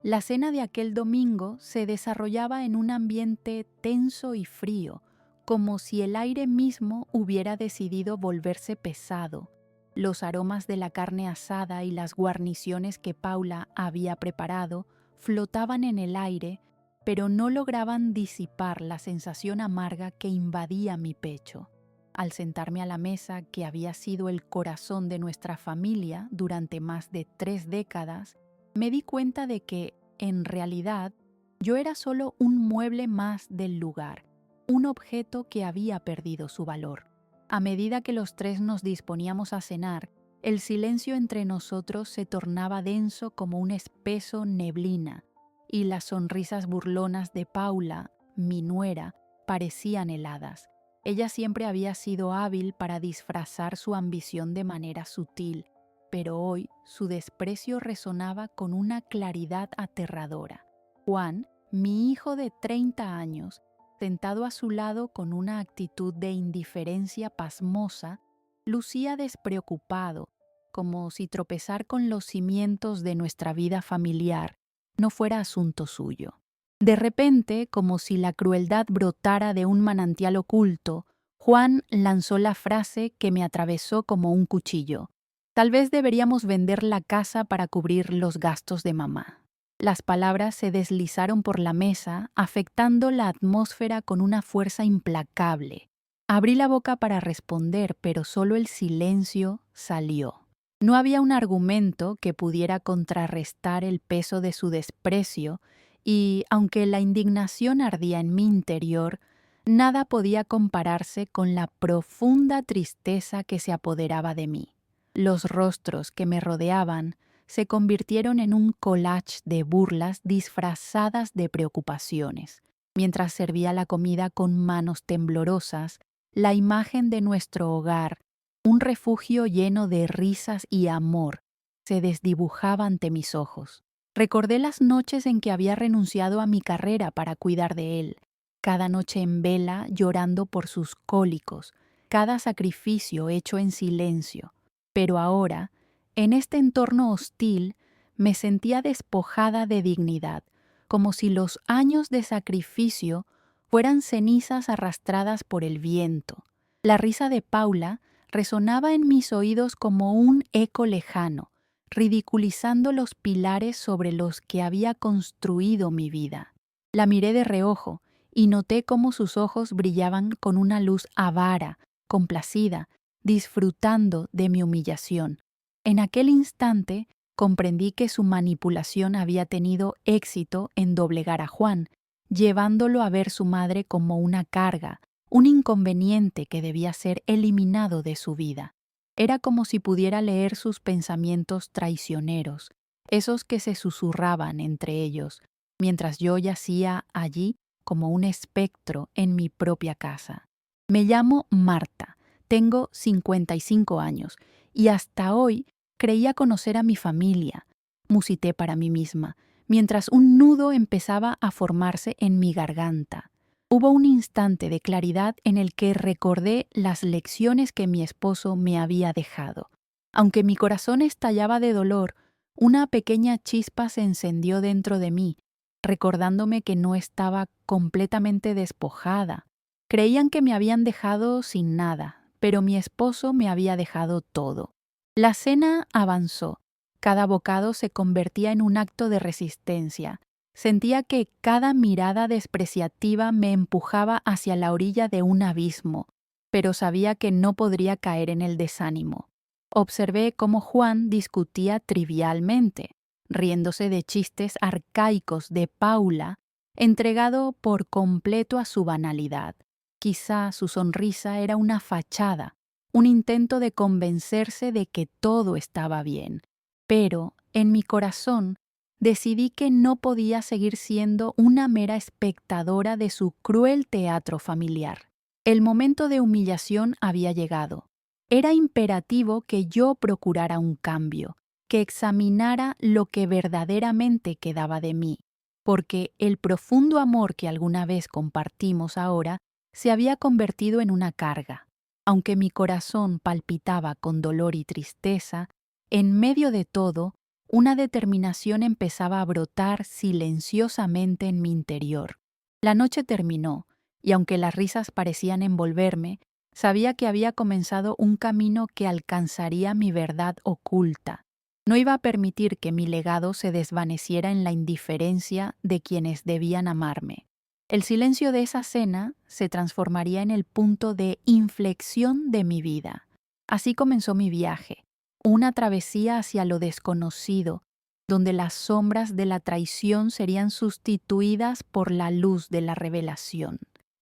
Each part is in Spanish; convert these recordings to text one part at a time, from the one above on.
La cena de aquel domingo se desarrollaba en un ambiente tenso y frío, como si el aire mismo hubiera decidido volverse pesado. Los aromas de la carne asada y las guarniciones que Paula había preparado flotaban en el aire, pero no lograban disipar la sensación amarga que invadía mi pecho. Al sentarme a la mesa que había sido el corazón de nuestra familia durante más de 3 décadas, me di cuenta de que, en realidad, yo era solo un mueble más del lugar, un objeto que había perdido su valor. A medida que los tres nos disponíamos a cenar, el silencio entre nosotros se tornaba denso como un espeso neblina, y las sonrisas burlonas de Paula, mi nuera, parecían heladas. Ella siempre había sido hábil para disfrazar su ambición de manera sutil, pero hoy su desprecio resonaba con una claridad aterradora. Juan, mi hijo de 30 años, sentado a su lado con una actitud de indiferencia pasmosa, lucía despreocupado, como si tropezar con los cimientos de nuestra vida familiar no fuera asunto suyo. De repente, como si la crueldad brotara de un manantial oculto, Juan lanzó la frase que me atravesó como un cuchillo. Tal vez deberíamos vender la casa para cubrir los gastos de mamá. Las palabras se deslizaron por la mesa, afectando la atmósfera con una fuerza implacable. Abrí la boca para responder, pero solo el silencio salió. No había un argumento que pudiera contrarrestar el peso de su desprecio, y, aunque la indignación ardía en mi interior, nada podía compararse con la profunda tristeza que se apoderaba de mí. Los rostros que me rodeaban se convirtieron en un collage de burlas disfrazadas de preocupaciones. Mientras servía la comida con manos temblorosas, la imagen de nuestro hogar, un refugio lleno de risas y amor, se desdibujaba ante mis ojos. Recordé las noches en que había renunciado a mi carrera para cuidar de él, cada noche en vela llorando por sus cólicos, cada sacrificio hecho en silencio. Pero ahora, en este entorno hostil, me sentía despojada de dignidad, como si los años de sacrificio fueran cenizas arrastradas por el viento. La risa de Paula resonaba en mis oídos como un eco lejano, ridiculizando los pilares sobre los que había construido mi vida. La miré de reojo y noté cómo sus ojos brillaban con una luz avara, complacida, disfrutando de mi humillación. En aquel instante comprendí que su manipulación había tenido éxito en doblegar a Juan, llevándolo a ver su madre como una carga, un inconveniente que debía ser eliminado de su vida. Era como si pudiera leer sus pensamientos traicioneros, esos que se susurraban entre ellos, mientras yo yacía allí como un espectro en mi propia casa. Me llamo Marta, tengo 55 años y hasta hoy creía conocer a mi familia. Musité para mí misma, mientras un nudo empezaba a formarse en mi garganta. Hubo un instante de claridad en el que recordé las lecciones que mi esposo me había dejado. Aunque mi corazón estallaba de dolor, una pequeña chispa se encendió dentro de mí, recordándome que no estaba completamente despojada. Creían que me habían dejado sin nada, pero mi esposo me había dejado todo. La cena avanzó. Cada bocado se convertía en un acto de resistencia. Sentía que cada mirada despreciativa me empujaba hacia la orilla de un abismo, pero sabía que no podría caer en el desánimo. Observé cómo Juan discutía trivialmente, riéndose de chistes arcaicos de Paula, entregado por completo a su banalidad. Quizá su sonrisa era una fachada, un intento de convencerse de que todo estaba bien, pero en mi corazón decidí que no podía seguir siendo una mera espectadora de su cruel teatro familiar. El momento de humillación había llegado. Era imperativo que yo procurara un cambio, que examinara lo que verdaderamente quedaba de mí, porque el profundo amor que alguna vez compartimos ahora se había convertido en una carga. Aunque mi corazón palpitaba con dolor y tristeza, en medio de todo, Una determinación empezaba a brotar silenciosamente en mi interior. La noche terminó, y aunque las risas parecían envolverme, sabía que había comenzado un camino que alcanzaría mi verdad oculta. No iba a permitir que mi legado se desvaneciera en la indiferencia de quienes debían amarme. El silencio de esa cena se transformaría en el punto de inflexión de mi vida. Así comenzó mi viaje, una travesía hacia lo desconocido, donde las sombras de la traición serían sustituidas por la luz de la revelación.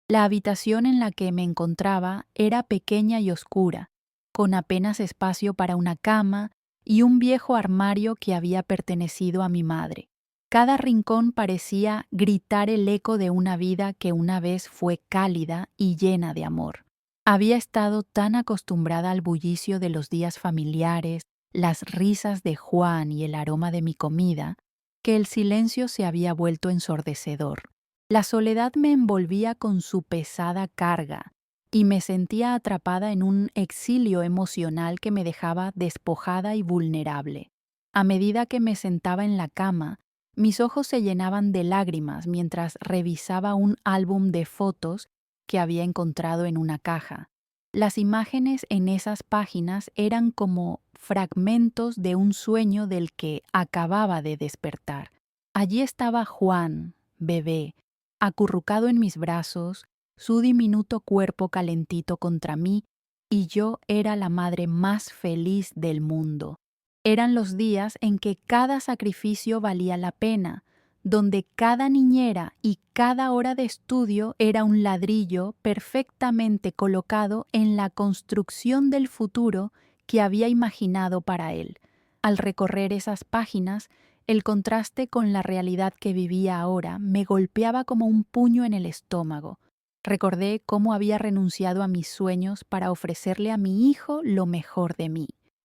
La habitación en la que me encontraba era pequeña y oscura, con apenas espacio para una cama y un viejo armario que había pertenecido a mi madre. Cada rincón parecía gritar el eco de una vida que una vez fue cálida y llena de amor. Había estado tan acostumbrada al bullicio de los días familiares, las risas de Juan y el aroma de mi comida, que el silencio se había vuelto ensordecedor. La soledad me envolvía con su pesada carga y me sentía atrapada en un exilio emocional que me dejaba despojada y vulnerable. A medida que me sentaba en la cama, mis ojos se llenaban de lágrimas mientras revisaba un álbum de fotos que había encontrado en una caja. Las imágenes en esas páginas eran como fragmentos de un sueño del que acababa de despertar. Allí estaba Juan, bebé, acurrucado en mis brazos, su diminuto cuerpo calentito contra mí, y yo era la madre más feliz del mundo. Eran los días en que cada sacrificio valía la pena, donde cada niñera y cada hora de estudio era un ladrillo perfectamente colocado en la construcción del futuro que había imaginado para él. Al recorrer esas páginas, el contraste con la realidad que vivía ahora me golpeaba como un puño en el estómago. Recordé cómo había renunciado a mis sueños para ofrecerle a mi hijo lo mejor de mí.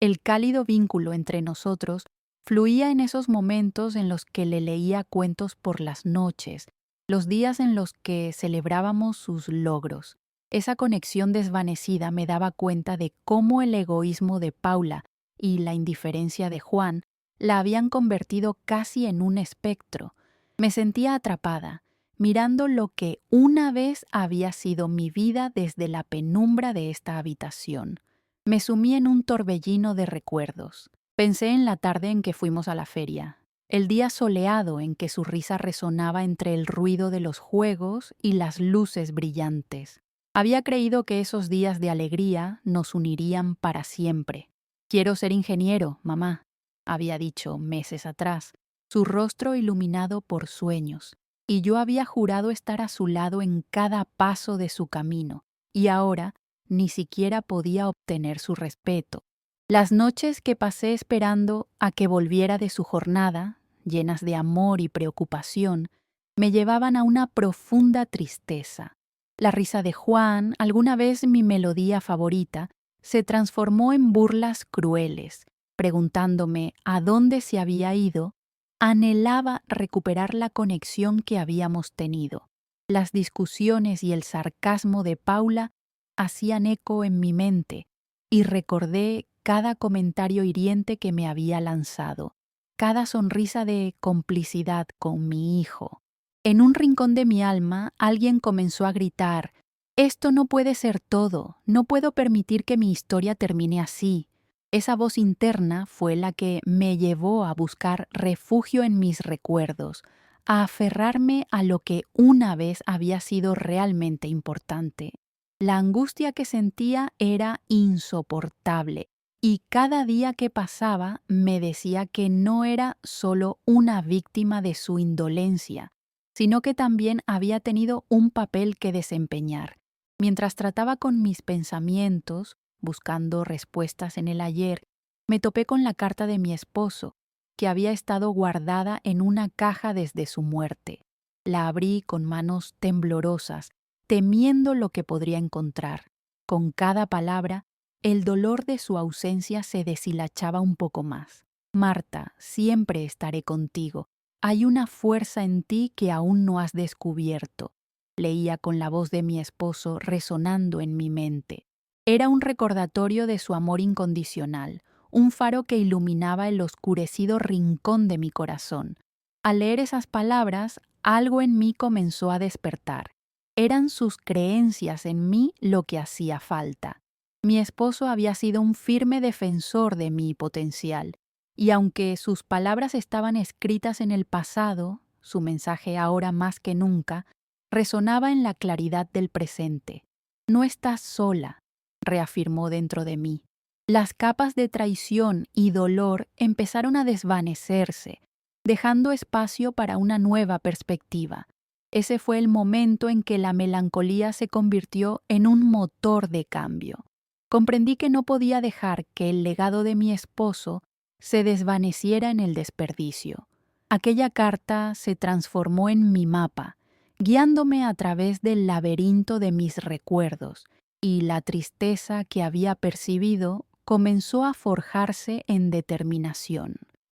El cálido vínculo entre nosotros fluía en esos momentos en los que le leía cuentos por las noches, los días en los que celebrábamos sus logros. Esa conexión desvanecida me daba cuenta de cómo el egoísmo de Paula y la indiferencia de Juan la habían convertido casi en un espectro. Me sentía atrapada, mirando lo que una vez había sido mi vida desde la penumbra de esta habitación. Me sumí en un torbellino de recuerdos. Pensé en la tarde en que fuimos a la feria, el día soleado en que su risa resonaba entre el ruido de los juegos y las luces brillantes. Había creído que esos días de alegría nos unirían para siempre. «Quiero ser ingeniero, mamá», había dicho meses atrás, su rostro iluminado por sueños, y yo había jurado estar a su lado en cada paso de su camino, y ahora ni siquiera podía obtener su respeto. Las noches que pasé esperando a que volviera de su jornada, llenas de amor y preocupación, me llevaban a una profunda tristeza. La risa de Juan, alguna vez mi melodía favorita, se transformó en burlas crueles. Preguntándome a dónde se había ido, anhelaba recuperar la conexión que habíamos tenido. Las discusiones y el sarcasmo de Paula hacían eco en mi mente y recordé cada comentario hiriente que me había lanzado, cada sonrisa de complicidad con mi hijo. En un rincón de mi alma, alguien comenzó a gritar: «Esto no puede ser todo, no puedo permitir que mi historia termine así». Esa voz interna fue la que me llevó a buscar refugio en mis recuerdos, a aferrarme a lo que una vez había sido realmente importante. La angustia que sentía era insoportable, y cada día que pasaba me decía que no era solo una víctima de su indolencia, sino que también había tenido un papel que desempeñar. Mientras trataba con mis pensamientos, buscando respuestas en el ayer, me topé con la carta de mi esposo, que había estado guardada en una caja desde su muerte. La abrí con manos temblorosas, temiendo lo que podría encontrar. Con cada palabra, el dolor de su ausencia se deshilachaba un poco más. «Marta, siempre estaré contigo. Hay una fuerza en ti que aún no has descubierto», leía con la voz de mi esposo resonando en mi mente. Era un recordatorio de su amor incondicional, un faro que iluminaba el oscurecido rincón de mi corazón. Al leer esas palabras, algo en mí comenzó a despertar. Eran sus creencias en mí lo que hacía falta. Mi esposo había sido un firme defensor de mi potencial, y aunque sus palabras estaban escritas en el pasado, su mensaje ahora más que nunca resonaba en la claridad del presente. No estás sola, reafirmó dentro de mí. Las capas de traición y dolor empezaron a desvanecerse, dejando espacio para una nueva perspectiva. Ese fue el momento en que la melancolía se convirtió en un motor de cambio. Comprendí que no podía dejar que el legado de mi esposo se desvaneciera en el desperdicio. Aquella carta se transformó en mi mapa, guiándome a través del laberinto de mis recuerdos, y la tristeza que había percibido comenzó a forjarse en determinación.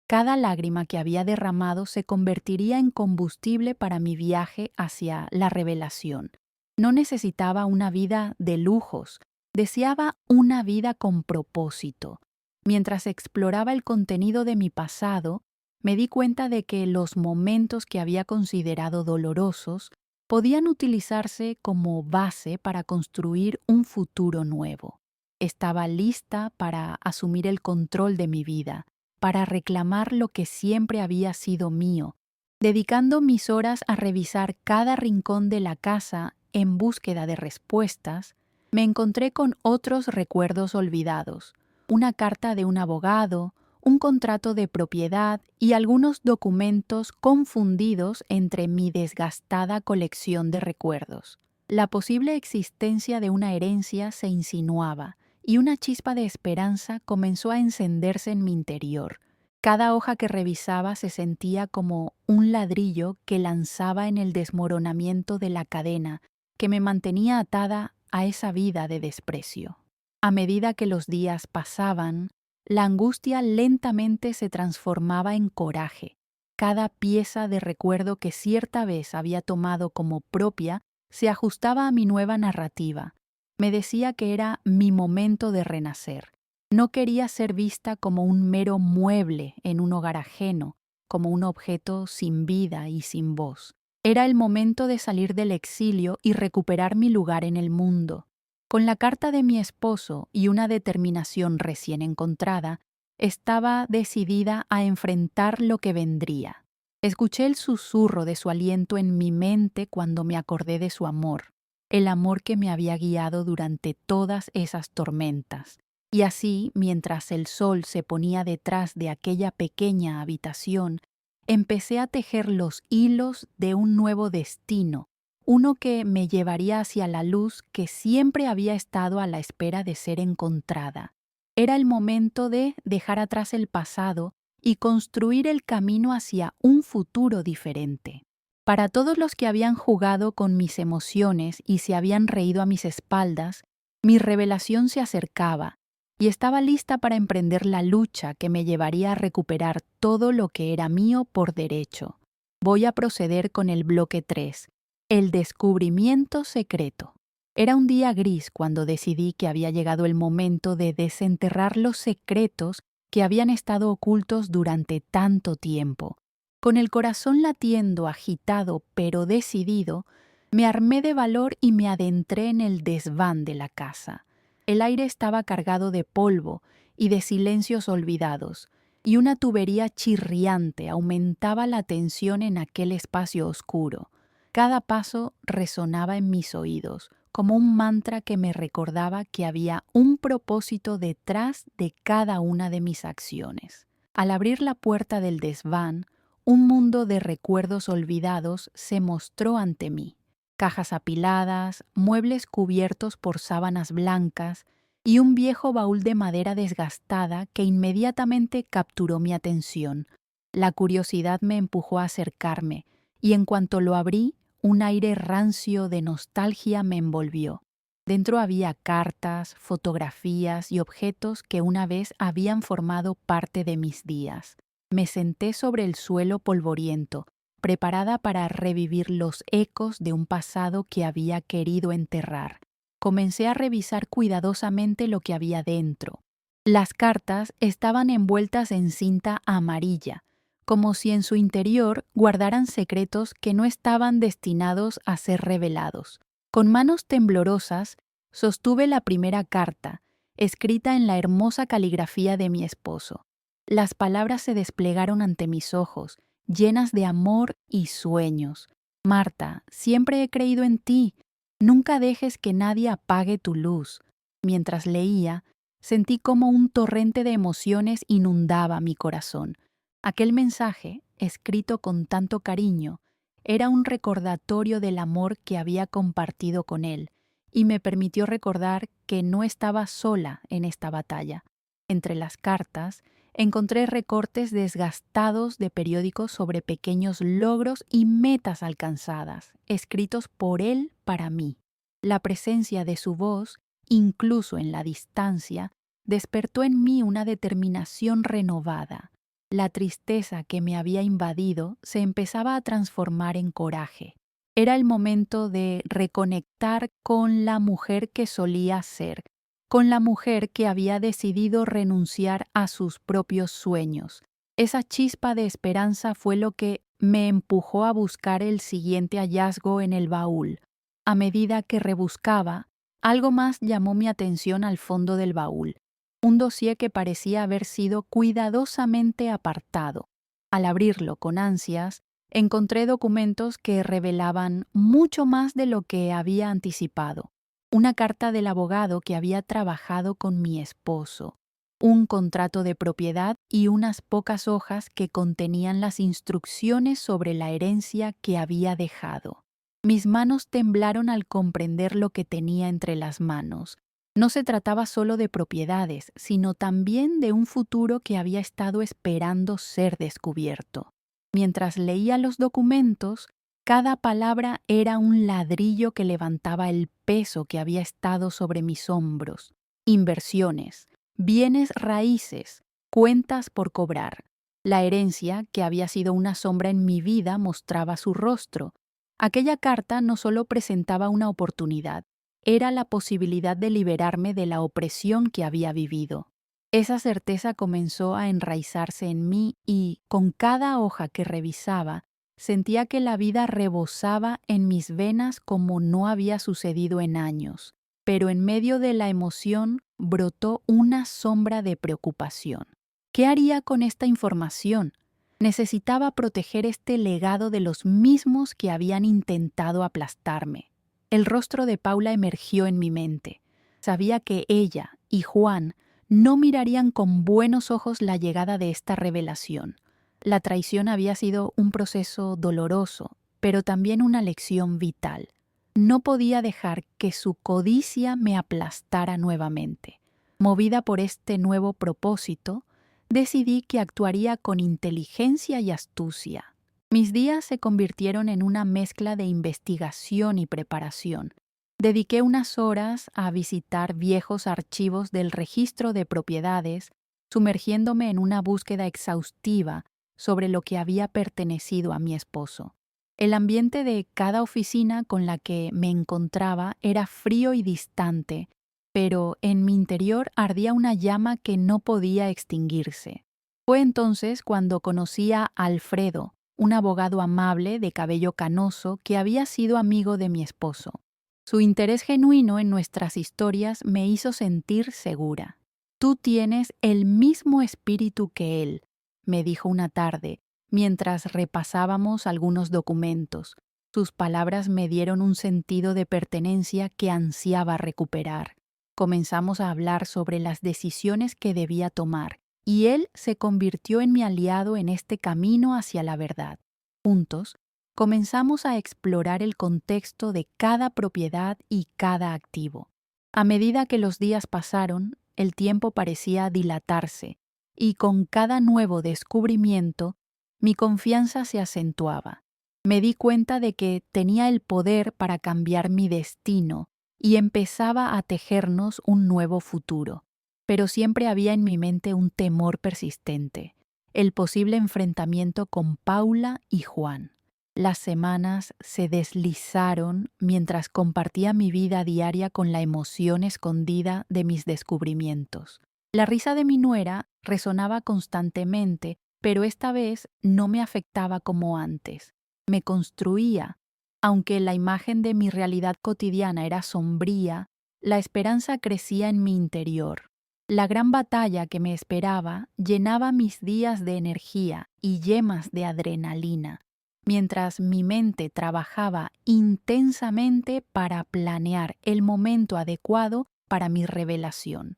Cada lágrima que había derramado se convertiría en combustible para mi viaje hacia la revelación. No necesitaba una vida de lujos, deseaba una vida con propósito. Mientras exploraba el contenido de mi pasado, me di cuenta de que los momentos que había considerado dolorosos podían utilizarse como base para construir un futuro nuevo. Estaba lista para asumir el control de mi vida, para reclamar lo que siempre había sido mío, dedicando mis horas a revisar cada rincón de la casa en búsqueda de respuestas. Me encontré con otros recuerdos olvidados, una carta de un abogado, un contrato de propiedad y algunos documentos confundidos entre mi desgastada colección de recuerdos. La posible existencia de una herencia se insinuaba, y una chispa de esperanza comenzó a encenderse en mi interior. Cada hoja que revisaba se sentía como un ladrillo que lanzaba en el desmoronamiento de la cadena que me mantenía atada a esa vida de desprecio. A medida que los días pasaban, la angustia lentamente se transformaba en coraje. Cada pieza de recuerdo que cierta vez había tomado como propia se ajustaba a mi nueva narrativa. Me decía que era mi momento de renacer. No quería ser vista como un mero mueble en un hogar ajeno, como un objeto sin vida y sin voz. Era el momento de salir del exilio y recuperar mi lugar en el mundo. Con la carta de mi esposo y una determinación recién encontrada, estaba decidida a enfrentar lo que vendría. Escuché el susurro de su aliento en mi mente cuando me acordé de su amor, el amor que me había guiado durante todas esas tormentas. Y así, mientras el sol se ponía detrás de aquella pequeña habitación, empecé a tejer los hilos de un nuevo destino, uno que me llevaría hacia la luz que siempre había estado a la espera de ser encontrada. Era el momento de dejar atrás el pasado y construir el camino hacia un futuro diferente. Para todos los que habían jugado con mis emociones y se habían reído a mis espaldas, mi revelación se acercaba y estaba lista para emprender la lucha que me llevaría a recuperar todo lo que era mío por derecho. Voy a proceder con el bloque 3. El descubrimiento secreto. Era un día gris cuando decidí que había llegado el momento de desenterrar los secretos que habían estado ocultos durante tanto tiempo. Con el corazón latiendo, agitado pero decidido, me armé de valor y me adentré en el desván de la casa. El aire estaba cargado de polvo y de silencios olvidados, y una tubería chirriante aumentaba la tensión en aquel espacio oscuro. Cada paso resonaba en mis oídos, como un mantra que me recordaba que había un propósito detrás de cada una de mis acciones. Al abrir la puerta del desván, un mundo de recuerdos olvidados se mostró ante mí. Cajas apiladas, muebles cubiertos por sábanas blancas y un viejo baúl de madera desgastada que inmediatamente capturó mi atención. La curiosidad me empujó a acercarme, y en cuanto lo abrí, un aire rancio de nostalgia me envolvió. Dentro había cartas, fotografías y objetos que una vez habían formado parte de mis días. Me senté sobre el suelo polvoriento, preparada para revivir los ecos de un pasado que había querido enterrar. Comencé a revisar cuidadosamente lo que había dentro. Las cartas estaban envueltas en cinta amarilla, como si en su interior guardaran secretos que no estaban destinados a ser revelados. Con manos temblorosas, sostuve la primera carta, escrita en la hermosa caligrafía de mi esposo. Las palabras se desplegaron ante mis ojos, llenas de amor y sueños. Marta, siempre he creído en ti. Nunca dejes que nadie apague tu luz. Mientras leía, sentí como un torrente de emociones inundaba mi corazón. Aquel mensaje, escrito con tanto cariño, era un recordatorio del amor que había compartido con él, y me permitió recordar que no estaba sola en esta batalla. Entre las cartas, encontré recortes desgastados de periódicos sobre pequeños logros y metas alcanzadas, escritos por él para mí. La presencia de su voz, incluso en la distancia, despertó en mí una determinación renovada. La tristeza que me había invadido se empezaba a transformar en coraje. Era el momento de reconectar con la mujer que solía ser, con la mujer que había decidido renunciar a sus propios sueños. Esa chispa de esperanza fue lo que me empujó a buscar el siguiente hallazgo en el baúl. A medida que rebuscaba, algo más llamó mi atención al fondo del baúl. Un dossier que parecía haber sido cuidadosamente apartado. Al abrirlo con ansias, encontré documentos que revelaban mucho más de lo que había anticipado. Una carta del abogado que había trabajado con mi esposo, un contrato de propiedad y unas pocas hojas que contenían las instrucciones sobre la herencia que había dejado. Mis manos temblaron al comprender lo que tenía entre las manos. No se trataba solo de propiedades, sino también de un futuro que había estado esperando ser descubierto. Mientras leía los documentos, cada palabra era un ladrillo que levantaba el peso que había estado sobre mis hombros. Inversiones, bienes raíces, cuentas por cobrar. La herencia, que había sido una sombra en mi vida, mostraba su rostro. Aquella carta no solo presentaba una oportunidad, era la posibilidad de liberarme de la opresión que había vivido. Esa certeza comenzó a enraizarse en mí y, con cada hoja que revisaba, sentía que la vida rebosaba en mis venas como no había sucedido en años. Pero en medio de la emoción brotó una sombra de preocupación. ¿Qué haría con esta información? Necesitaba proteger este legado de los mismos que habían intentado aplastarme. El rostro de Paula emergió en mi mente. Sabía que ella y Juan no mirarían con buenos ojos la llegada de esta revelación. La traición había sido un proceso doloroso, pero también una lección vital. No podía dejar que su codicia me aplastara nuevamente. Movida por este nuevo propósito, decidí que actuaría con inteligencia y astucia. Mis días se convirtieron en una mezcla de investigación y preparación. Dediqué unas horas a visitar viejos archivos del registro de propiedades, sumergiéndome en una búsqueda exhaustiva sobre lo que había pertenecido a mi esposo. El ambiente de cada oficina con la que me encontraba era frío y distante, pero en mi interior ardía una llama que no podía extinguirse. Fue entonces cuando conocí a Alfredo, un abogado amable de cabello canoso que había sido amigo de mi esposo. Su interés genuino en nuestras historias me hizo sentir segura. «Tú tienes el mismo espíritu que él», me dijo una tarde, mientras repasábamos algunos documentos. Sus palabras me dieron un sentido de pertenencia que ansiaba recuperar. Comenzamos a hablar sobre las decisiones que debía tomar, y él se convirtió en mi aliado en este camino hacia la verdad. Juntos, comenzamos a explorar el contexto de cada propiedad y cada activo. A medida que los días pasaron, el tiempo parecía dilatarse, y con cada nuevo descubrimiento, mi confianza se acentuaba. Me di cuenta de que tenía el poder para cambiar mi destino y empezaba a tejernos un nuevo futuro. Pero siempre había en mi mente un temor persistente, el posible enfrentamiento con Paula y Juan. Las semanas se deslizaron mientras compartía mi vida diaria con la emoción escondida de mis descubrimientos. La risa de mi nuera resonaba constantemente, pero esta vez no me afectaba como antes. Me construía. Aunque la imagen de mi realidad cotidiana era sombría, la esperanza crecía en mi interior. La gran batalla que me esperaba llenaba mis días de energía y yemas de adrenalina, mientras mi mente trabajaba intensamente para planear el momento adecuado para mi revelación.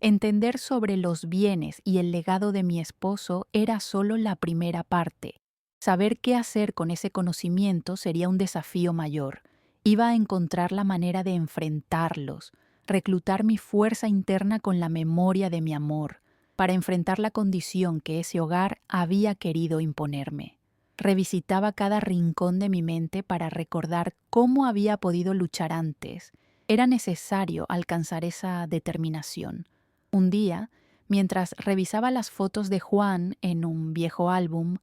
Entender sobre los bienes y el legado de mi esposo era solo la primera parte. Saber qué hacer con ese conocimiento sería un desafío mayor. Iba a encontrar la manera de enfrentarlos, reclutar mi fuerza interna con la memoria de mi amor, para enfrentar la condición que ese hogar había querido imponerme. Revisitaba cada rincón de mi mente para recordar cómo había podido luchar antes. Era necesario alcanzar esa determinación. Un día, mientras revisaba las fotos de Juan en un viejo álbum,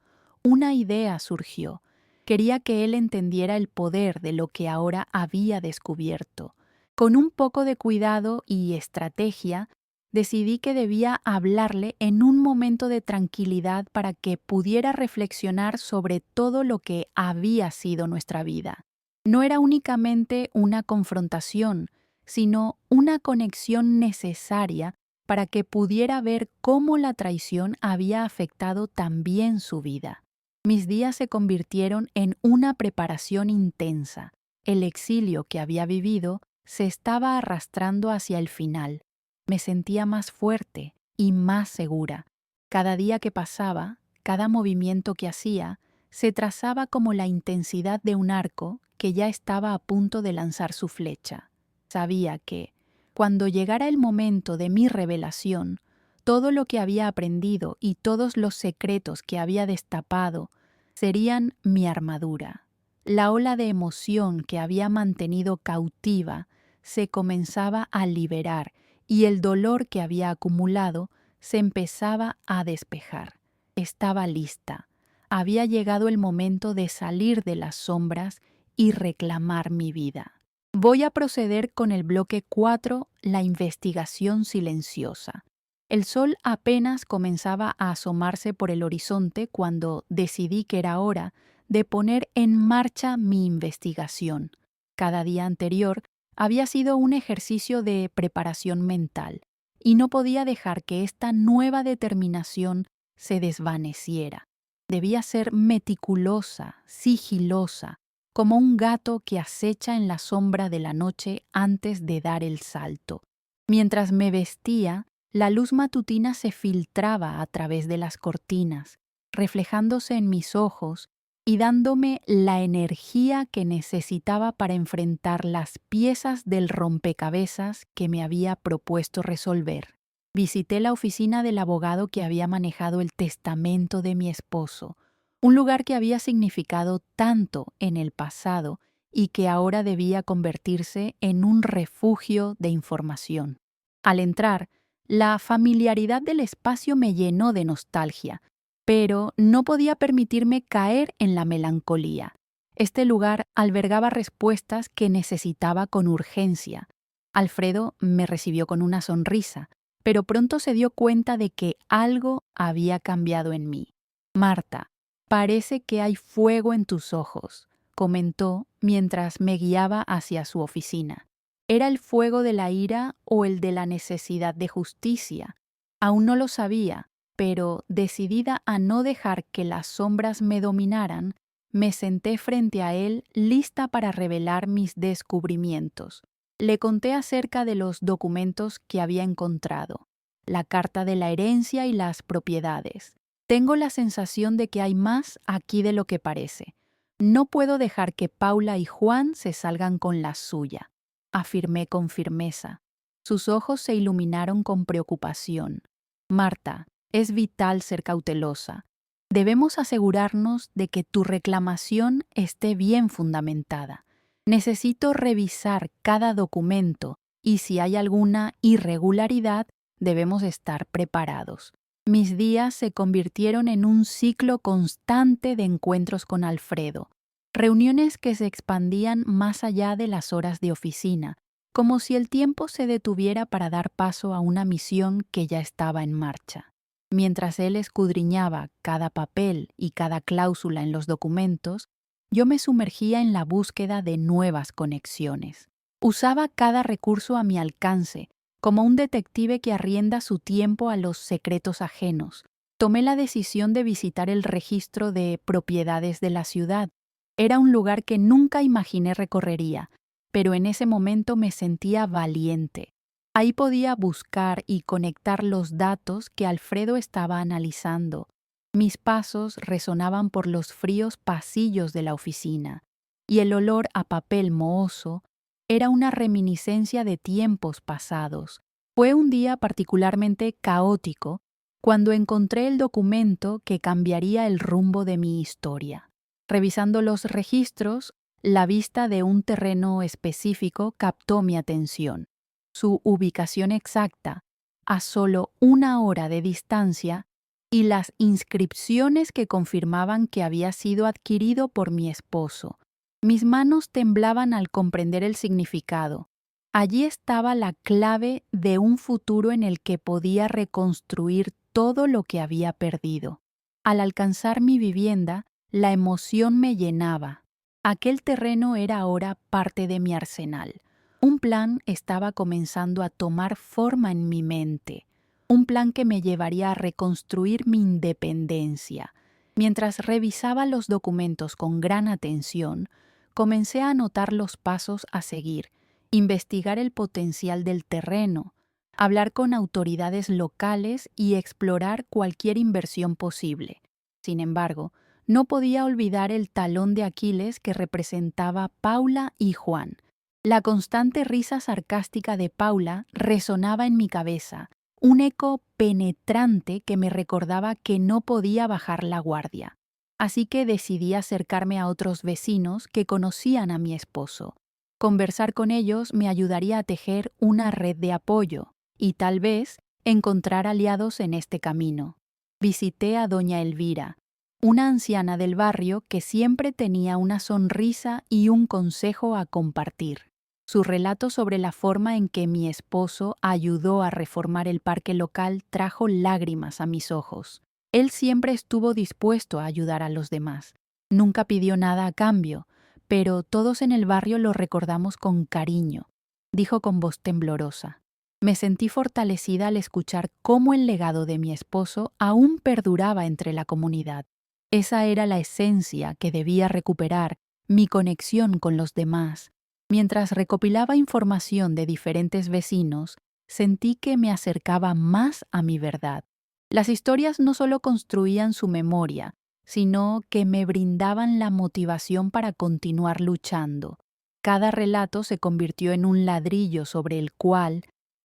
una idea surgió. Quería que él entendiera el poder de lo que ahora había descubierto. Con un poco de cuidado y estrategia, decidí que debía hablarle en un momento de tranquilidad para que pudiera reflexionar sobre todo lo que había sido nuestra vida. No era únicamente una confrontación, sino una conexión necesaria para que pudiera ver cómo la traición había afectado también su vida. Mis días se convirtieron en una preparación intensa. El exilio que había vivido se estaba arrastrando hacia el final. Me sentía más fuerte y más segura. Cada día que pasaba, cada movimiento que hacía, se trazaba como la intensidad de un arco que ya estaba a punto de lanzar su flecha. Sabía que, cuando llegara el momento de mi revelación, todo lo que había aprendido y todos los secretos que había destapado serían mi armadura. La ola de emoción que había mantenido cautiva se comenzaba a liberar y el dolor que había acumulado se empezaba a despejar. Estaba lista. Había llegado el momento de salir de las sombras y reclamar mi vida. Voy a proceder con el bloque 4, la investigación silenciosa. El sol apenas comenzaba a asomarse por el horizonte cuando decidí que era hora de poner en marcha mi investigación. Cada día anterior había sido un ejercicio de preparación mental, y no podía dejar que esta nueva determinación se desvaneciera. Debía ser meticulosa, sigilosa, como un gato que acecha en la sombra de la noche antes de dar el salto. Mientras me vestía, la luz matutina se filtraba a través de las cortinas, reflejándose en mis ojos y dándome la energía que necesitaba para enfrentar las piezas del rompecabezas que me había propuesto resolver. Visité la oficina del abogado que había manejado el testamento de mi esposo, un lugar que había significado tanto en el pasado y que ahora debía convertirse en un refugio de información. Al entrar, la familiaridad del espacio me llenó de nostalgia, pero no podía permitirme caer en la melancolía. Este lugar albergaba respuestas que necesitaba con urgencia. Alfredo me recibió con una sonrisa, pero pronto se dio cuenta de que algo había cambiado en mí. Marta, parece que hay fuego en tus ojos, comentó mientras me guiaba hacia su oficina. ¿Era el fuego de la ira o el de la necesidad de justicia? Aún no lo sabía, pero decidida a no dejar que las sombras me dominaran, me senté frente a él lista para revelar mis descubrimientos. Le conté acerca de los documentos que había encontrado, la carta de la herencia y las propiedades. Tengo la sensación de que hay más aquí de lo que parece. No puedo dejar que Paula y Juan se salgan con la suya, afirmé con firmeza. Sus ojos se iluminaron con preocupación. Marta, es vital ser cautelosa. Debemos asegurarnos de que tu reclamación esté bien fundamentada. Necesito revisar cada documento y si hay alguna irregularidad, debemos estar preparados. Mis días se convirtieron en un ciclo constante de encuentros con Alfredo, reuniones que se expandían más allá de las horas de oficina, como si el tiempo se detuviera para dar paso a una misión que ya estaba en marcha. Mientras él escudriñaba cada papel y cada cláusula en los documentos, yo me sumergía en la búsqueda de nuevas conexiones. Usaba cada recurso a mi alcance, como un detective que arrienda su tiempo a los secretos ajenos. Tomé la decisión de visitar el registro de propiedades de la ciudad. Era un lugar que nunca imaginé recorrería, pero en ese momento me sentía valiente. Ahí podía buscar y conectar los datos que Alfredo estaba analizando. Mis pasos resonaban por los fríos pasillos de la oficina, y el olor a papel mohoso era una reminiscencia de tiempos pasados. Fue un día particularmente caótico cuando encontré el documento que cambiaría el rumbo de mi historia. Revisando los registros, la vista de un terreno específico captó mi atención. Su ubicación exacta, a solo 1 hora de distancia, y las inscripciones que confirmaban que había sido adquirido por mi esposo. Mis manos temblaban al comprender el significado. Allí estaba la clave de un futuro en el que podía reconstruir todo lo que había perdido. Al alcanzar mi vivienda, la emoción me llenaba. Aquel terreno era ahora parte de mi arsenal. Un plan estaba comenzando a tomar forma en mi mente. Un plan que me llevaría a reconstruir mi independencia. Mientras revisaba los documentos con gran atención, comencé a anotar los pasos a seguir, investigar el potencial del terreno, hablar con autoridades locales y explorar cualquier inversión posible. Sin embargo, no podía olvidar el talón de Aquiles que representaba Paula y Juan. La constante risa sarcástica de Paula resonaba en mi cabeza, un eco penetrante que me recordaba que no podía bajar la guardia. Así que decidí acercarme a otros vecinos que conocían a mi esposo. Conversar con ellos me ayudaría a tejer una red de apoyo y tal vez encontrar aliados en este camino. Visité a doña Elvira, una anciana del barrio que siempre tenía una sonrisa y un consejo a compartir. Su relato sobre la forma en que mi esposo ayudó a reformar el parque local trajo lágrimas a mis ojos. Él siempre estuvo dispuesto a ayudar a los demás. Nunca pidió nada a cambio, pero todos en el barrio lo recordamos con cariño, dijo con voz temblorosa. Me sentí fortalecida al escuchar cómo el legado de mi esposo aún perduraba entre la comunidad. Esa era la esencia que debía recuperar, mi conexión con los demás. Mientras recopilaba información de diferentes vecinos, sentí que me acercaba más a mi verdad. Las historias no solo construían su memoria, sino que me brindaban la motivación para continuar luchando. Cada relato se convirtió en un ladrillo sobre el cual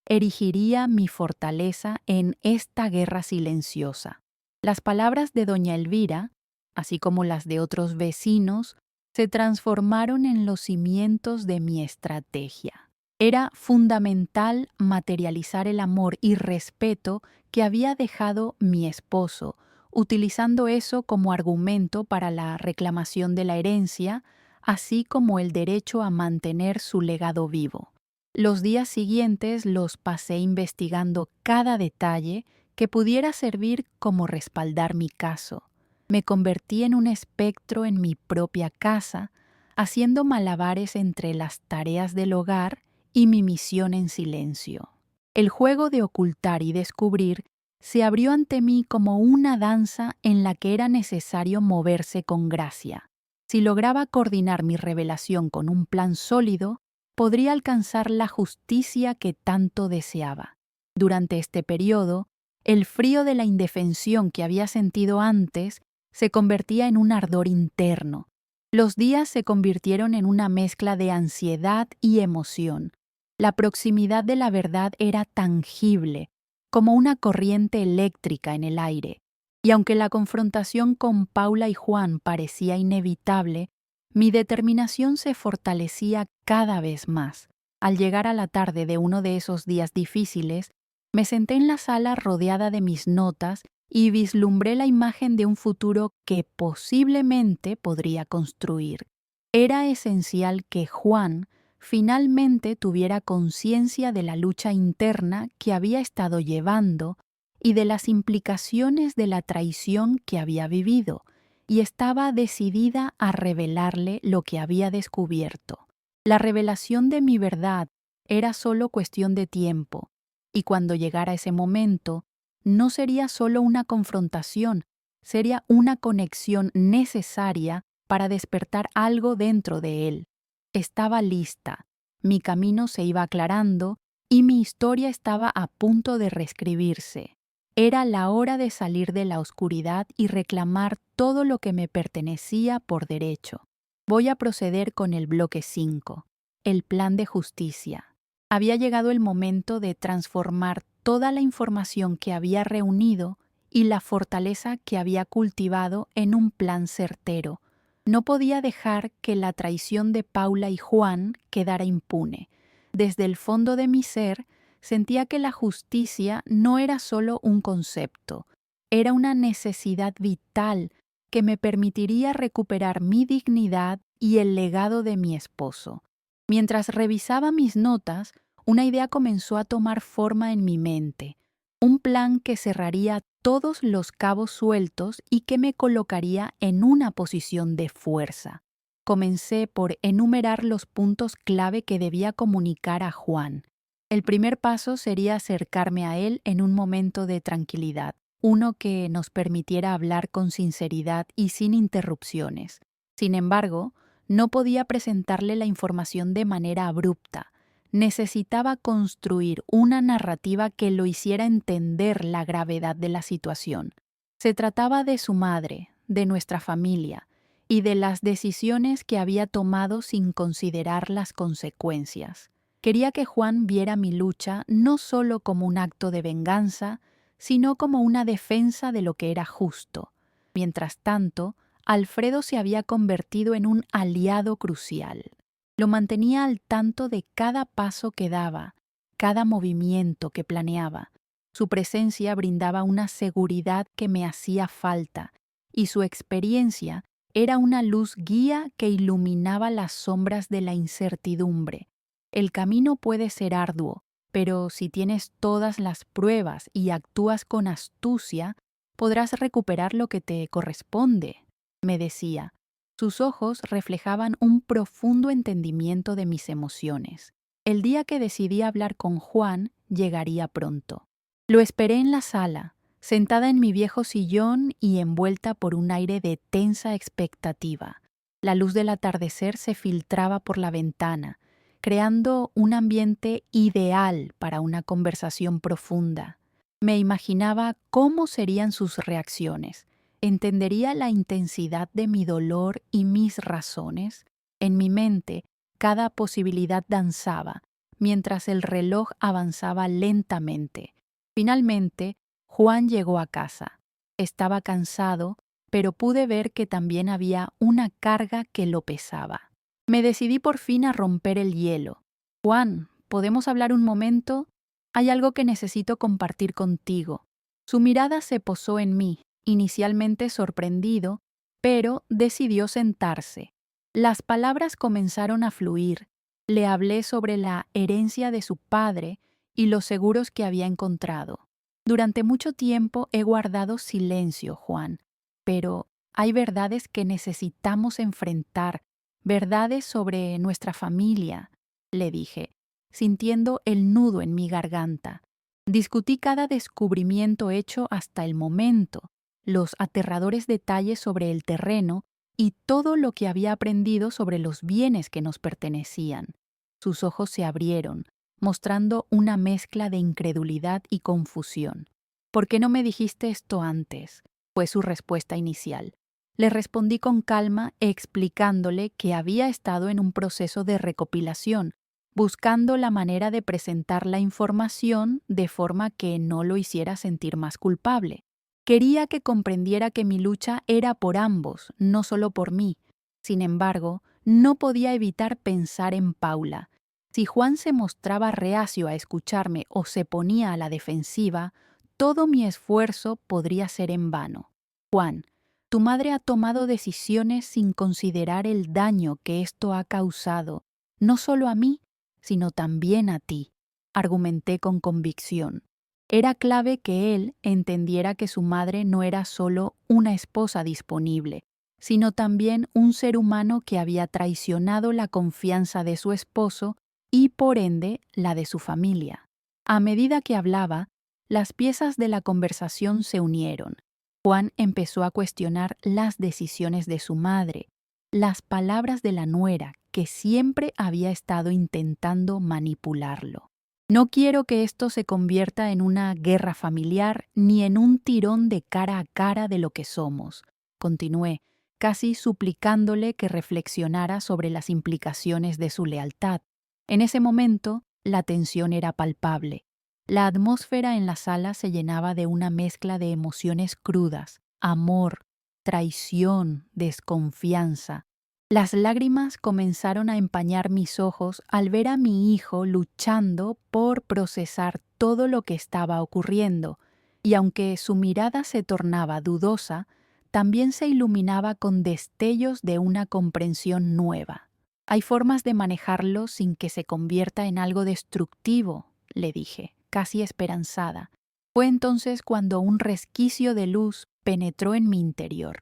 erigiría mi fortaleza en esta guerra silenciosa. Las palabras de doña Elvira, así como las de otros vecinos, se transformaron en los cimientos de mi estrategia. Era fundamental materializar el amor y respeto que había dejado mi esposo, utilizando eso como argumento para la reclamación de la herencia, así como el derecho a mantener su legado vivo. Los días siguientes los pasé investigando cada detalle que pudiera servir como respaldar mi caso. Me convertí en un espectro en mi propia casa, haciendo malabares entre las tareas del hogar y mi misión en silencio. El juego de ocultar y descubrir se abrió ante mí como una danza en la que era necesario moverse con gracia. Si lograba coordinar mi revelación con un plan sólido, podría alcanzar la justicia que tanto deseaba. Durante este periodo, el frío de la indefensión que había sentido antes se convertía en un ardor interno. Los días se convirtieron en una mezcla de ansiedad y emoción. La proximidad de la verdad era tangible, como una corriente eléctrica en el aire. Y aunque la confrontación con Paula y Juan parecía inevitable, mi determinación se fortalecía cada vez más. Al llegar a la tarde de uno de esos días difíciles, me senté en la sala rodeada de mis notas y vislumbré la imagen de un futuro que posiblemente podría construir. Era esencial que Juan finalmente tuviera conciencia de la lucha interna que había estado llevando y de las implicaciones de la traición que había vivido, y estaba decidida a revelarle lo que había descubierto. La revelación de mi verdad era solo cuestión de tiempo, y cuando llegara ese momento, no sería solo una confrontación, sería una conexión necesaria para despertar algo dentro de él. Estaba lista, mi camino se iba aclarando y mi historia estaba a punto de reescribirse. Era la hora de salir de la oscuridad y reclamar todo lo que me pertenecía por derecho. Voy a proceder con el bloque 5, el plan de justicia. Había llegado el momento de transformar toda la información que había reunido y la fortaleza que había cultivado en un plan certero. No podía dejar que la traición de Paula y Juan quedara impune. Desde el fondo de mi ser, sentía que la justicia no era solo un concepto, era una necesidad vital que me permitiría recuperar mi dignidad y el legado de mi esposo. Mientras revisaba mis notas, una idea comenzó a tomar forma en mi mente, un plan que cerraría todos los cabos sueltos y que me colocaría en una posición de fuerza. Comencé por enumerar los puntos clave que debía comunicar a Juan. El primer paso sería acercarme a él en un momento de tranquilidad, uno que nos permitiera hablar con sinceridad y sin interrupciones. Sin embargo, no podía presentarle la información de manera abrupta. Necesitaba construir una narrativa que lo hiciera entender la gravedad de la situación. Se trataba de su madre, de nuestra familia, y de las decisiones que había tomado sin considerar las consecuencias. Quería que Juan viera mi lucha no solo como un acto de venganza, sino como una defensa de lo que era justo. Mientras tanto, Alfredo se había convertido en un aliado crucial. Lo mantenía al tanto de cada paso que daba, cada movimiento que planeaba. Su presencia brindaba una seguridad que me hacía falta, y su experiencia era una luz guía que iluminaba las sombras de la incertidumbre. El camino puede ser arduo, pero si tienes todas las pruebas y actúas con astucia, podrás recuperar lo que te corresponde, me decía. Sus ojos reflejaban un profundo entendimiento de mis emociones. El día que decidí hablar con Juan llegaría pronto. Lo esperé en la sala, sentada en mi viejo sillón y envuelta por un aire de tensa expectativa. La luz del atardecer se filtraba por la ventana, creando un ambiente ideal para una conversación profunda. Me imaginaba cómo serían sus reacciones. ¿Entendería la intensidad de mi dolor y mis razones? En mi mente, cada posibilidad danzaba, mientras el reloj avanzaba lentamente. Finalmente, Juan llegó a casa. Estaba cansado, pero pude ver que también había una carga que lo pesaba. Me decidí por fin a romper el hielo. Juan, ¿podemos hablar un momento? Hay algo que necesito compartir contigo. Su mirada se posó en mí, inicialmente sorprendido, pero decidió sentarse. Las palabras comenzaron a fluir. Le hablé sobre la herencia de su padre y los seguros que había encontrado. Durante mucho tiempo he guardado silencio, Juan, pero hay verdades que necesitamos enfrentar, verdades sobre nuestra familia, le dije, sintiendo el nudo en mi garganta. Discutí cada descubrimiento hecho hasta el momento, los aterradores detalles sobre el terreno y todo lo que había aprendido sobre los bienes que nos pertenecían. Sus ojos se abrieron, mostrando una mezcla de incredulidad y confusión. ¿Por qué no me dijiste esto antes?, fue su respuesta inicial. Le respondí con calma, explicándole que había estado en un proceso de recopilación, buscando la manera de presentar la información de forma que no lo hiciera sentir más culpable. Quería que comprendiera que mi lucha era por ambos, no solo por mí. Sin embargo, no podía evitar pensar en Paula. Si Juan se mostraba reacio a escucharme o se ponía a la defensiva, todo mi esfuerzo podría ser en vano. Juan, tu madre ha tomado decisiones sin considerar el daño que esto ha causado no solo a mí, sino también a ti, argumenté con convicción. Era clave que él entendiera que su madre no era solo una esposa disponible, sino también un ser humano que había traicionado la confianza de su esposo y, por ende, la de su familia. A medida que hablaba, las piezas de la conversación se unieron. Juan empezó a cuestionar las decisiones de su madre, las palabras de la nuera, que siempre había estado intentando manipularlo. No quiero que esto se convierta en una guerra familiar ni en un tirón de cara a cara de lo que somos, continué, casi suplicándole que reflexionara sobre las implicaciones de su lealtad. En ese momento, la tensión era palpable. La atmósfera en la sala se llenaba de una mezcla de emociones crudas, amor, traición, desconfianza. Las lágrimas comenzaron a empañar mis ojos al ver a mi hijo luchando por procesar todo lo que estaba ocurriendo, y aunque su mirada se tornaba dudosa, también se iluminaba con destellos de una comprensión nueva. Hay formas de manejarlo sin que se convierta en algo destructivo, le dije, casi esperanzada. Fue entonces cuando un resquicio de luz penetró en mi interior.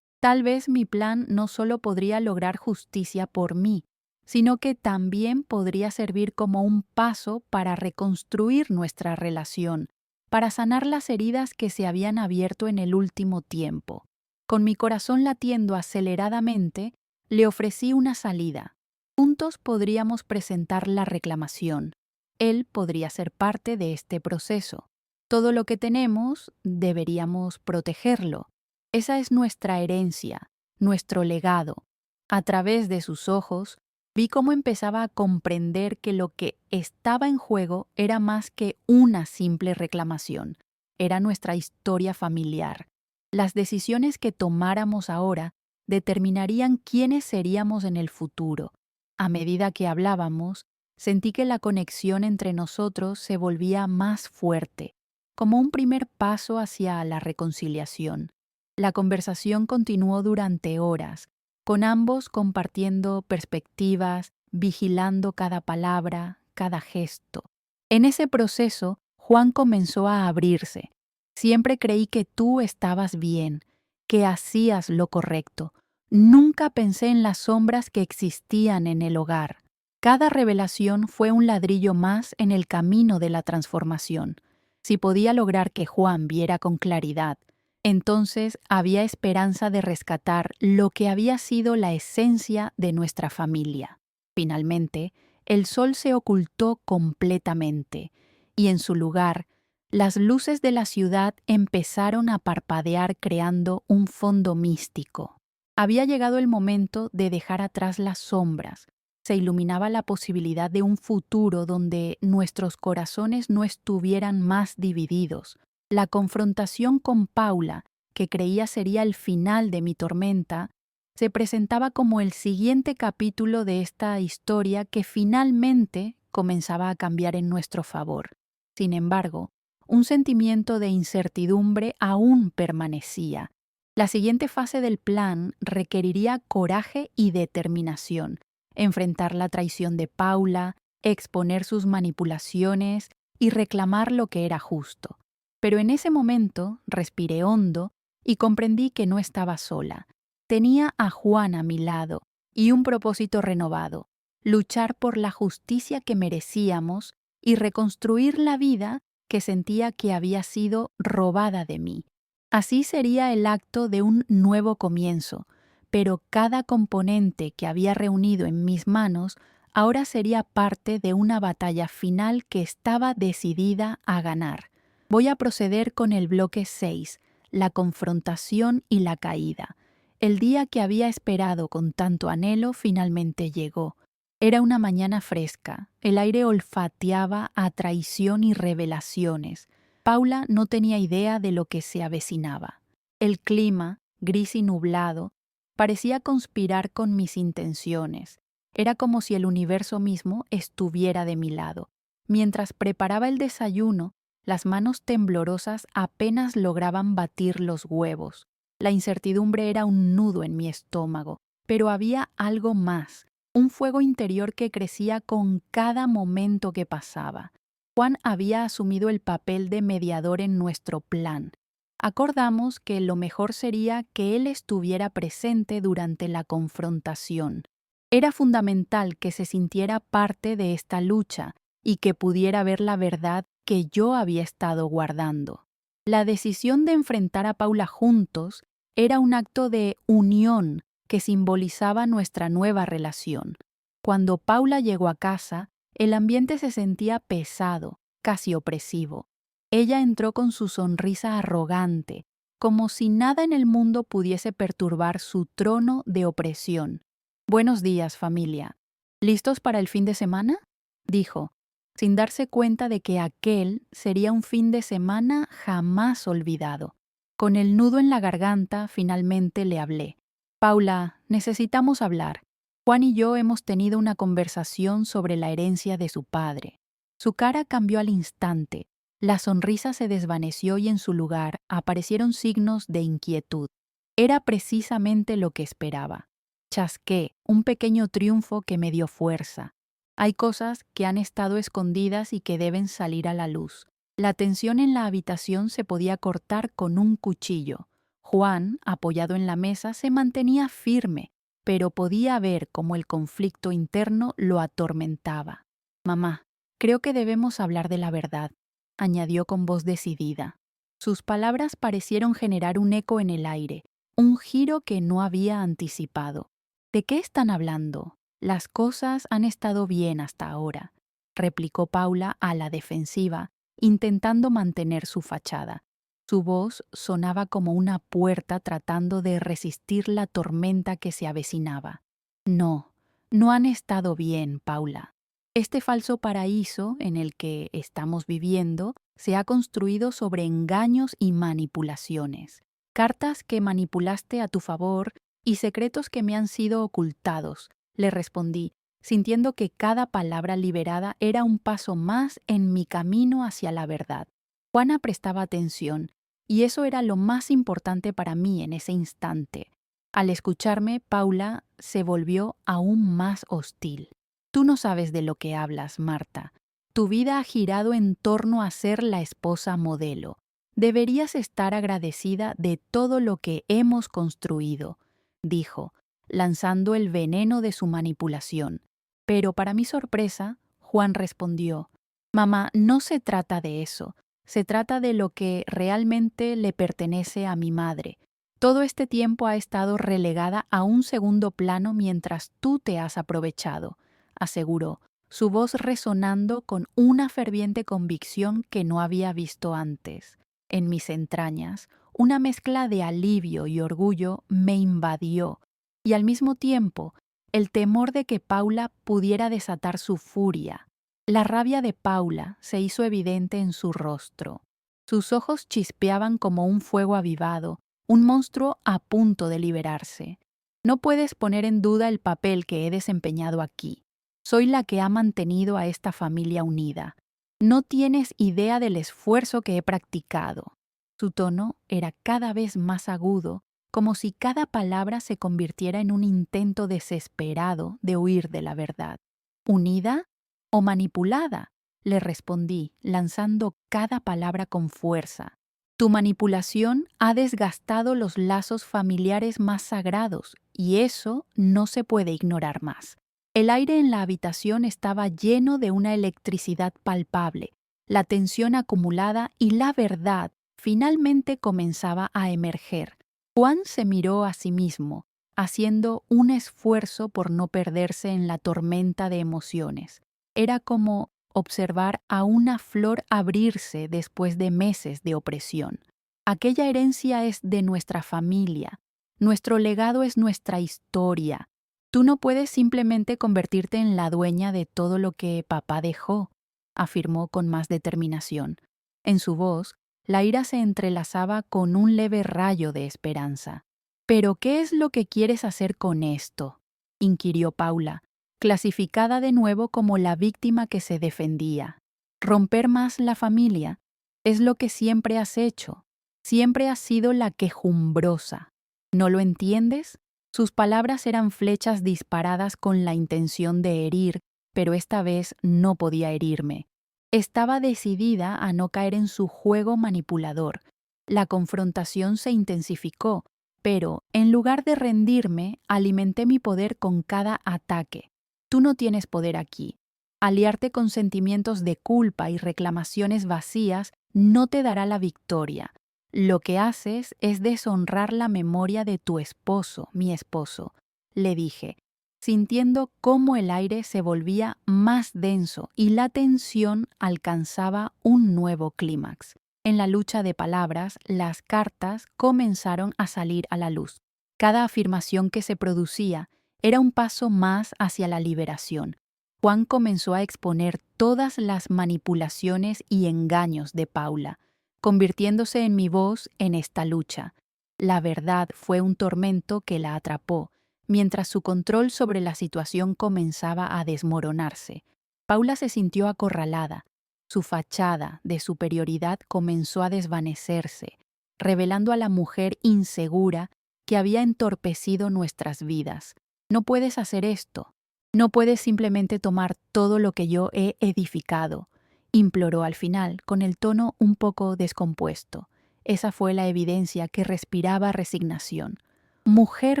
Tal vez mi plan no solo podría lograr justicia por mí, sino que también podría servir como un paso para reconstruir nuestra relación, para sanar las heridas que se habían abierto en el último tiempo. Con mi corazón latiendo aceleradamente, le ofrecí una salida. Juntos podríamos presentar la reclamación. Él podría ser parte de este proceso. Todo lo que tenemos, deberíamos protegerlo. Esa es nuestra herencia, nuestro legado. A través de sus ojos, vi cómo empezaba a comprender que lo que estaba en juego era más que una simple reclamación. Era nuestra historia familiar. Las decisiones que tomáramos ahora determinarían quiénes seríamos en el futuro. A medida que hablábamos, sentí que la conexión entre nosotros se volvía más fuerte, como un primer paso hacia la reconciliación. La conversación continuó durante horas, con ambos compartiendo perspectivas, vigilando cada palabra, cada gesto. En ese proceso, Juan comenzó a abrirse. Siempre creí que tú estabas bien, que hacías lo correcto. Nunca pensé en las sombras que existían en el hogar. Cada revelación fue un ladrillo más en el camino de la transformación. Si podía lograr que Juan viera con claridad, entonces había esperanza de rescatar lo que había sido la esencia de nuestra familia. Finalmente, el sol se ocultó completamente, y en su lugar, las luces de la ciudad empezaron a parpadear creando un fondo místico. Había llegado el momento de dejar atrás las sombras. Se iluminaba la posibilidad de un futuro donde nuestros corazones no estuvieran más divididos. La confrontación con Paula, que creía sería el final de mi tormenta, se presentaba como el siguiente capítulo de esta historia que finalmente comenzaba a cambiar en nuestro favor. Sin embargo, un sentimiento de incertidumbre aún permanecía. La siguiente fase del plan requeriría coraje y determinación, enfrentar la traición de Paula, exponer sus manipulaciones y reclamar lo que era justo. Pero en ese momento respiré hondo y comprendí que no estaba sola. Tenía a Juan a mi lado y un propósito renovado: luchar por la justicia que merecíamos y reconstruir la vida que sentía que había sido robada de mí. Así sería el acto de un nuevo comienzo, pero cada componente que había reunido en mis manos ahora sería parte de una batalla final que estaba decidida a ganar. Voy a proceder con el bloque 6, la confrontación y la caída. El día que había esperado con tanto anhelo finalmente llegó. Era una mañana fresca, el aire olfateaba a traición y revelaciones. Paula no tenía idea de lo que se avecinaba. El clima, gris y nublado, parecía conspirar con mis intenciones. Era como si el universo mismo estuviera de mi lado. Mientras preparaba el desayuno, las manos temblorosas apenas lograban batir los huevos. La incertidumbre era un nudo en mi estómago, pero había algo más. un fuego interior que crecía con cada momento que pasaba. Juan había asumido el papel de mediador en nuestro plan. Acordamos que lo mejor sería que él estuviera presente durante la confrontación. Era fundamental que se sintiera parte de esta lucha y que pudiera ver la verdad que yo había estado guardando. La decisión de enfrentar a Paula juntos era un acto de unión que simbolizaba nuestra nueva relación. Cuando Paula llegó a casa, el ambiente se sentía pesado, casi opresivo. Ella entró con su sonrisa arrogante, como si nada en el mundo pudiese perturbar su trono de opresión. «Buenos días, familia. ¿Listos para el fin de semana?», dijo, sin darse cuenta de que aquel sería un fin de semana jamás olvidado. Con el nudo en la garganta, finalmente le hablé. «Paula, necesitamos hablar. Juan y yo hemos tenido una conversación sobre la herencia de su padre». Su cara cambió al instante, la sonrisa se desvaneció y en su lugar aparecieron signos de inquietud. Era precisamente lo que esperaba. Chasqué, un pequeño triunfo que me dio fuerza. Hay cosas que han estado escondidas y que deben salir a la luz. La tensión en la habitación se podía cortar con un cuchillo. Juan, apoyado en la mesa, se mantenía firme, pero podía ver cómo el conflicto interno lo atormentaba. «Mamá, creo que debemos hablar de la verdad», añadió con voz decidida. Sus palabras parecieron generar un eco en el aire, un giro que no había anticipado. «¿De qué están hablando? Las cosas han estado bien hasta ahora», replicó Paula a la defensiva, intentando mantener su fachada. Su voz sonaba como una puerta tratando de resistir la tormenta que se avecinaba. «No, no han estado bien, Paula. Este falso paraíso en el que estamos viviendo se ha construido sobre engaños y manipulaciones. Cartas que manipulaste a tu favor y secretos que me han sido ocultados», le respondí, sintiendo que cada palabra liberada era un paso más en mi camino hacia la verdad. Juana prestaba atención, y eso era lo más importante para mí en ese instante. Al escucharme, Paula se volvió aún más hostil. «Tú no sabes de lo que hablas, Marta. Tu vida ha girado en torno a ser la esposa modelo. Deberías estar agradecida de todo lo que hemos construido», dijo, lanzando el veneno de su manipulación. Pero para mi sorpresa, Juan respondió: «Mamá, no se trata de eso. Se trata de lo que realmente le pertenece a mi madre. Todo este tiempo ha estado relegada a un segundo plano mientras tú te has aprovechado», aseguró, su voz resonando con una ferviente convicción que no había visto antes. En mis entrañas, una mezcla de alivio y orgullo me invadió, y al mismo tiempo, el temor de que Paula pudiera desatar su furia. La rabia de Paula se hizo evidente en su rostro. Sus ojos chispeaban como un fuego avivado, un monstruo a punto de liberarse. «No puedes poner en duda el papel que he desempeñado aquí. Soy la que ha mantenido a esta familia unida. No tienes idea del esfuerzo que he practicado». Su tono era cada vez más agudo, como si cada palabra se convirtiera en un intento desesperado de huir de la verdad. «¿Unida o manipulada?», le respondí, lanzando cada palabra con fuerza. «Tu manipulación ha desgastado los lazos familiares más sagrados, y eso no se puede ignorar más». El aire en la habitación estaba lleno de una electricidad palpable. La tensión acumulada y la verdad finalmente comenzaba a emerger. Juan se miró a sí mismo, haciendo un esfuerzo por no perderse en la tormenta de emociones. Era como observar a una flor abrirse después de meses de opresión. «Aquella herencia es de nuestra familia. Nuestro legado es nuestra historia. Tú no puedes simplemente convertirte en la dueña de todo lo que papá dejó», afirmó con más determinación. En su voz, la ira se entrelazaba con un leve rayo de esperanza. «¿Pero qué es lo que quieres hacer con esto?», inquirió Paula, clasificada de nuevo como la víctima que se defendía. «Romper más la familia es lo que siempre has hecho. Siempre has sido la quejumbrosa. ¿No lo entiendes? Sus palabras eran flechas disparadas con la intención de herir, pero esta vez no podía herirme. Estaba decidida a no caer en su juego manipulador. La confrontación se intensificó, pero, en lugar de rendirme, alimenté mi poder con cada ataque. Tú no tienes poder aquí. Aliarte con sentimientos de culpa y reclamaciones vacías no te dará la victoria. Lo que haces es deshonrar la memoria de tu esposo, mi esposo, le dije, sintiendo cómo el aire se volvía más denso y la tensión alcanzaba un nuevo clímax. En la lucha de palabras, las cartas comenzaron a salir a la luz. Cada afirmación que se producía era un paso más hacia la liberación. Juan comenzó a exponer todas las manipulaciones y engaños de Paula, convirtiéndose en mi voz en esta lucha. La verdad fue un tormento que la atrapó, mientras su control sobre la situación comenzaba a desmoronarse. Paula se sintió acorralada. Su fachada de superioridad comenzó a desvanecerse, revelando a la mujer insegura que había entorpecido nuestras vidas. No puedes hacer esto. No puedes simplemente tomar todo lo que yo he edificado, imploró al final, con el tono un poco descompuesto. Esa fue la evidencia que respiraba resignación. Mujer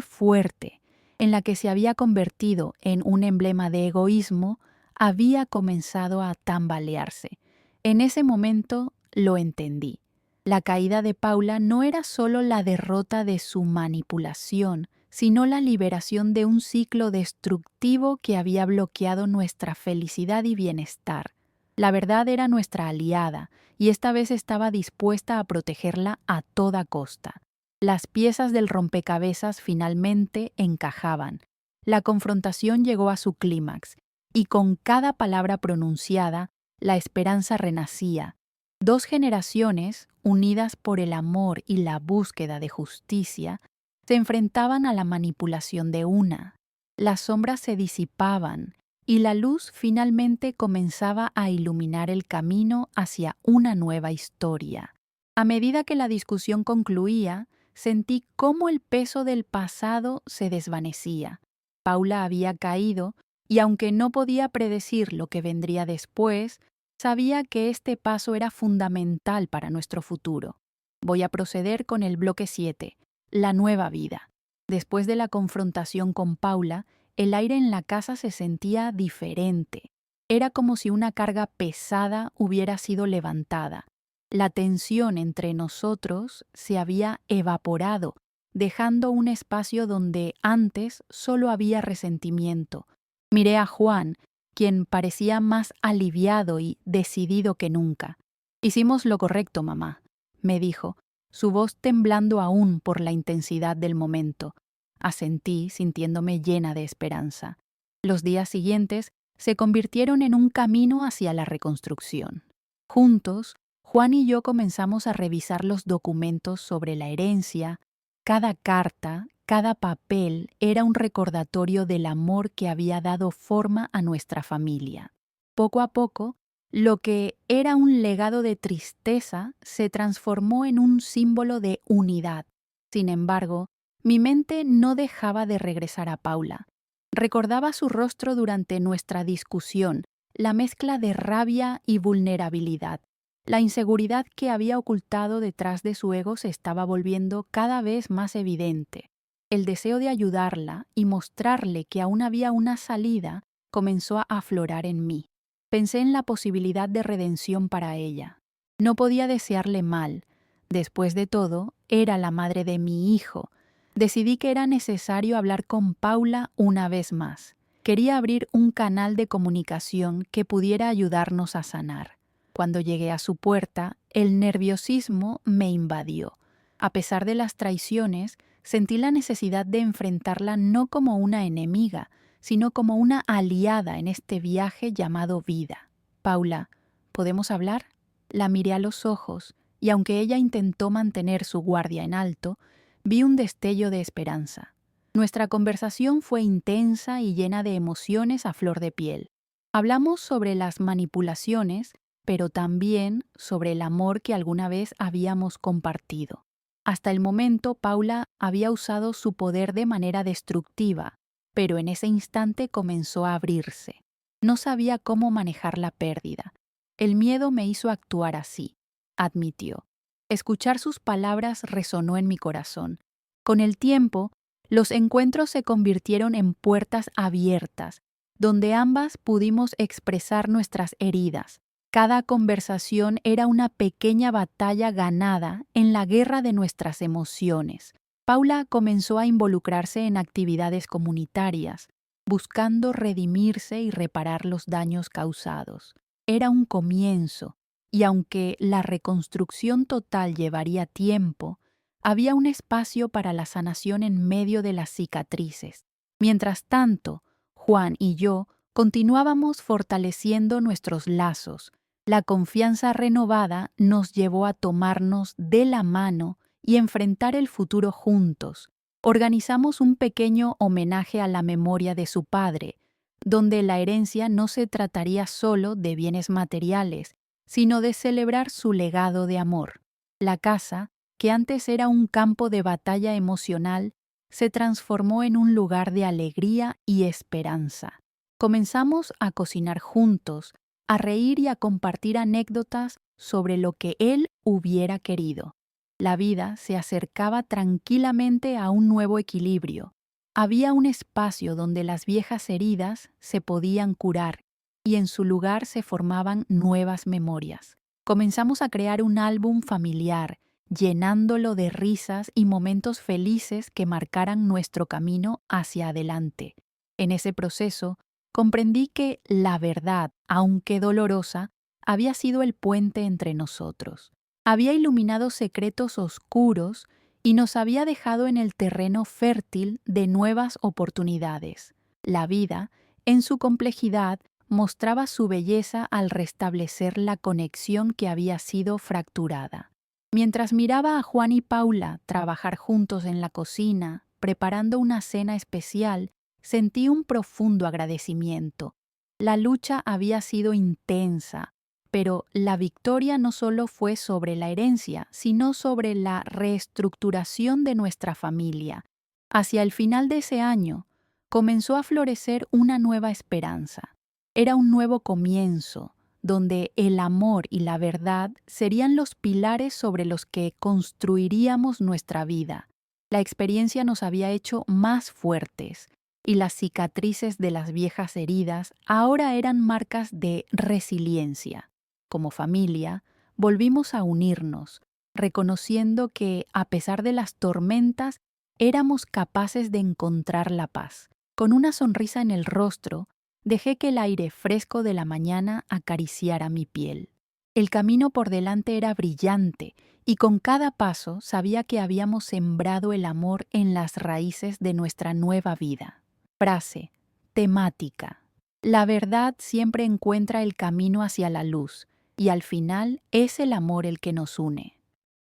fuerte, en la que se había convertido en un emblema de egoísmo, había comenzado a tambalearse. En ese momento lo entendí. La caída de Paula no era solo la derrota de su manipulación, sino la liberación de un ciclo destructivo que había bloqueado nuestra felicidad y bienestar. La verdad era nuestra aliada, y esta vez estaba dispuesta a protegerla a toda costa. Las piezas del rompecabezas finalmente encajaban. La confrontación llegó a su clímax, y con cada palabra pronunciada, la esperanza renacía. 2 generaciones, unidas por el amor y la búsqueda de justicia, se enfrentaban a la manipulación de una. Las sombras se disipaban y la luz finalmente comenzaba a iluminar el camino hacia una nueva historia. A medida que la discusión concluía, sentí cómo el peso del pasado se desvanecía. Paula había caído y aunque no podía predecir lo que vendría después, sabía que este paso era fundamental para nuestro futuro. Voy a proceder con el bloque 7. La nueva vida. Después de la confrontación con Paula, el aire en la casa se sentía diferente. Era como si una carga pesada hubiera sido levantada. La tensión entre nosotros se había evaporado, dejando un espacio donde antes solo había resentimiento. Miré a Juan, quien parecía más aliviado y decidido que nunca. «Hicimos lo correcto, mamá», me dijo, su voz temblando aún por la intensidad del momento. Asentí, sintiéndome llena de esperanza. Los días siguientes se convirtieron en un camino hacia la reconstrucción. Juntos, Juan y yo comenzamos a revisar los documentos sobre la herencia. Cada carta, cada papel era un recordatorio del amor que había dado forma a nuestra familia. Poco a poco, lo que era un legado de tristeza se transformó en un símbolo de unidad. Sin embargo, mi mente no dejaba de regresar a Paula. Recordaba su rostro durante nuestra discusión, la mezcla de rabia y vulnerabilidad. La inseguridad que había ocultado detrás de su ego se estaba volviendo cada vez más evidente. El deseo de ayudarla y mostrarle que aún había una salida comenzó a aflorar en mí. Pensé en la posibilidad de redención para ella. No podía desearle mal. Después de todo, era la madre de mi hijo. Decidí que era necesario hablar con Paula una vez más. Quería abrir un canal de comunicación que pudiera ayudarnos a sanar. Cuando llegué a su puerta, el nerviosismo me invadió. A pesar de las traiciones, sentí la necesidad de enfrentarla no como una enemiga, sino como una aliada en este viaje llamado vida. «Paula, ¿podemos hablar?». La miré a los ojos y aunque ella intentó mantener su guardia en alto, vi un destello de esperanza. Nuestra conversación fue intensa y llena de emociones a flor de piel. Hablamos sobre las manipulaciones, pero también sobre el amor que alguna vez habíamos compartido. Hasta el momento, Paula había usado su poder de manera destructiva, pero en ese instante comenzó a abrirse. No sabía cómo manejar la pérdida. El miedo me hizo actuar así, admitió. Escuchar sus palabras resonó en mi corazón. Con el tiempo, los encuentros se convirtieron en puertas abiertas, donde ambas pudimos expresar nuestras heridas. Cada conversación era una pequeña batalla ganada en la guerra de nuestras emociones. Paula comenzó a involucrarse en actividades comunitarias, buscando redimirse y reparar los daños causados. Era un comienzo, y aunque la reconstrucción total llevaría tiempo, había un espacio para la sanación en medio de las cicatrices. Mientras tanto, Juan y yo continuábamos fortaleciendo nuestros lazos. La confianza renovada nos llevó a tomarnos de la mano y enfrentar el futuro juntos. Organizamos un pequeño homenaje a la memoria de su padre, donde la herencia no se trataría solo de bienes materiales, sino de celebrar su legado de amor. La casa, que antes era un campo de batalla emocional, se transformó en un lugar de alegría y esperanza. Comenzamos a cocinar juntos, a reír y a compartir anécdotas sobre lo que él hubiera querido. La vida se acercaba tranquilamente a un nuevo equilibrio. Había un espacio donde las viejas heridas se podían curar y en su lugar se formaban nuevas memorias. Comenzamos a crear un álbum familiar, llenándolo de risas y momentos felices que marcaran nuestro camino hacia adelante. En ese proceso, comprendí que la verdad, aunque dolorosa, había sido el puente entre nosotros. Había iluminado secretos oscuros y nos había dejado en el terreno fértil de nuevas oportunidades. La vida, en su complejidad, mostraba su belleza al restablecer la conexión que había sido fracturada. Mientras miraba a Juan y Paula trabajar juntos en la cocina, preparando una cena especial, sentí un profundo agradecimiento. La lucha había sido intensa, pero la victoria no solo fue sobre la herencia, sino sobre la reestructuración de nuestra familia. Hacia el final de ese año, comenzó a florecer una nueva esperanza. Era un nuevo comienzo, donde el amor y la verdad serían los pilares sobre los que construiríamos nuestra vida. La experiencia nos había hecho más fuertes, y las cicatrices de las viejas heridas ahora eran marcas de resiliencia. Como familia, volvimos a unirnos, reconociendo que, a pesar de las tormentas, éramos capaces de encontrar la paz. Con una sonrisa en el rostro, dejé que el aire fresco de la mañana acariciara mi piel. El camino por delante era brillante y con cada paso sabía que habíamos sembrado el amor en las raíces de nuestra nueva vida. Frase, temática. La verdad siempre encuentra el camino hacia la luz y al final es el amor el que nos une.